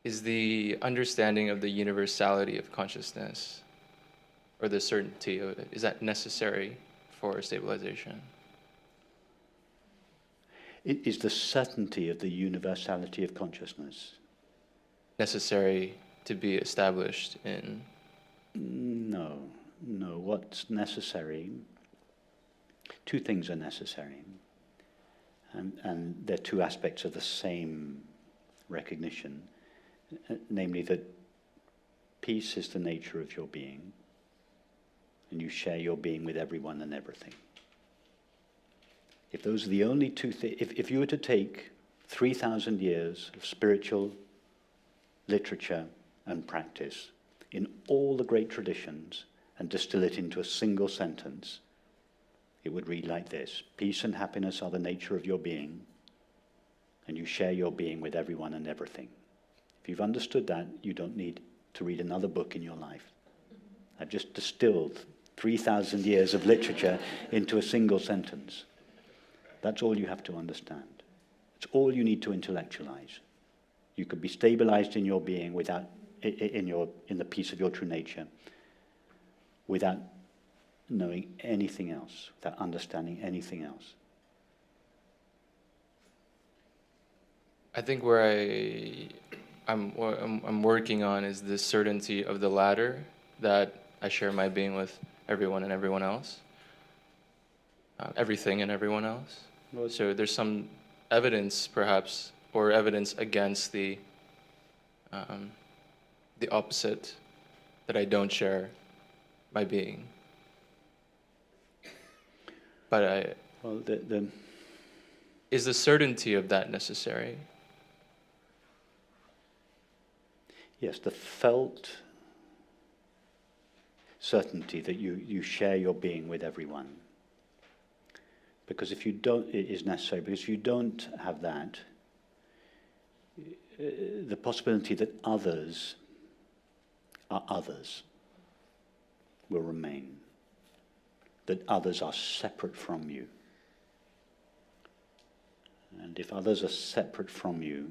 is the understanding of the universality of consciousness, or the certainty of it, is that necessary for stabilization? It is the certainty of the universality of consciousness. Necessary to be established in... No. What's necessary, two things are necessary. And they're two aspects of the same recognition, namely that peace is the nature of your being, and you share your being with everyone and everything. If those are the only two things, if you were to take 3,000 years of spiritual literature and practice in all the great traditions and distill it into a single sentence, it would read like this: peace and happiness are the nature of your being, and you share your being with everyone and everything. If you've understood that, you don't need to read another book in your life. I've just distilled 3,000 years of literature into a single sentence. That's all you have to understand. It's all you need to intellectualize. You could be stabilized in your being without, in the peace of your true nature, without knowing anything else, without understanding anything else. I think where I'm working on is this certainty of the latter, that I share my being with everyone and everyone else, everything and everyone else. Well, so there's some evidence, perhaps, or evidence against the opposite, that I don't share my being. But is the certainty of that necessary? Yes, the felt certainty that you share your being with everyone. Because if you don't, it is necessary, because if you don't have that, the possibility that others are others will remain. That others are separate from you. And if others are separate from you,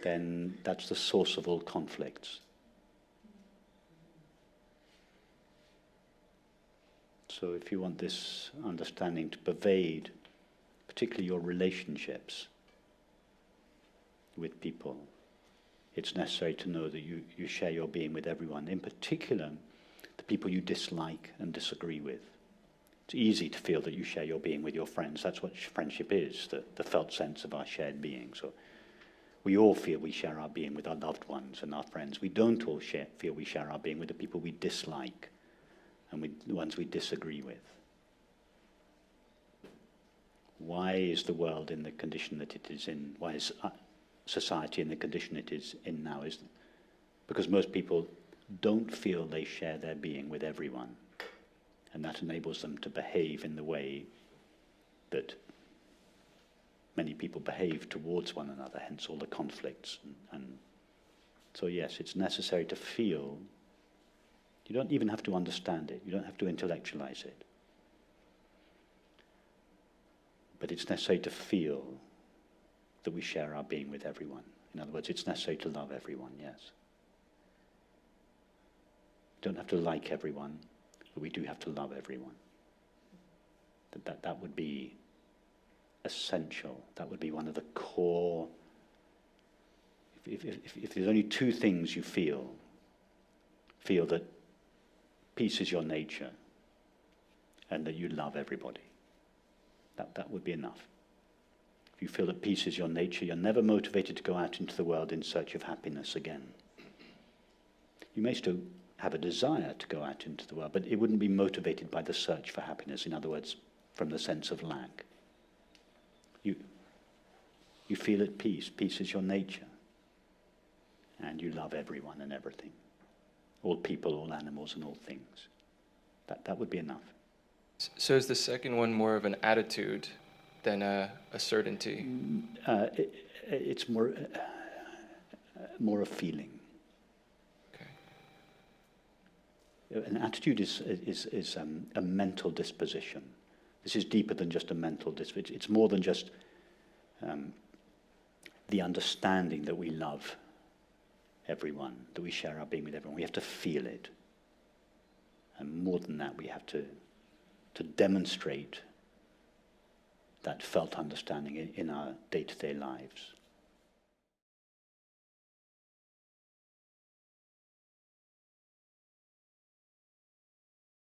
then that's the source of all conflicts. So if you want this understanding to pervade, particularly your relationships with people, it's necessary to know that you share your being with everyone, in particular the people you dislike and disagree with. It's easy to feel that you share your being with your friends. That's what friendship is, the felt sense of our shared being. So we all feel we share our being with our loved ones and our friends. We don't all feel we share our being with the people we dislike and the ones we disagree with. Why is the world in the condition that it is in? Why is society in the condition it is in now? Is because most people don't feel they share their being with everyone. And that enables them to behave in the way that many people behave towards one another, hence all the conflicts. And so yes, it's necessary to feel. You don't even have to understand it. You don't have to intellectualize it. But it's necessary to feel that we share our being with everyone. In other words, it's necessary to love everyone, yes. We don't have to like everyone, but we do have to love everyone. That would be essential. That would be one of the core. If there's only two things you feel that peace is your nature and that you love everybody, that would be enough. If you feel that peace is your nature, you're never motivated to go out into the world in search of happiness again. You may still have a desire to go out into the world, but it wouldn't be motivated by the search for happiness. In other words, from the sense of lack. You feel at peace. Peace is your nature. And you love everyone and everything. All people, all animals, and all things. That would be enough. So is the second one more of an attitude than a certainty? It's more a feeling. Okay. An attitude is a mental disposition. This is deeper than just a mental disposition. It's more than just the understanding that we love everyone, that we share our being with everyone. We have to feel it. And more than that, we have to demonstrate that felt understanding in our day-to-day lives.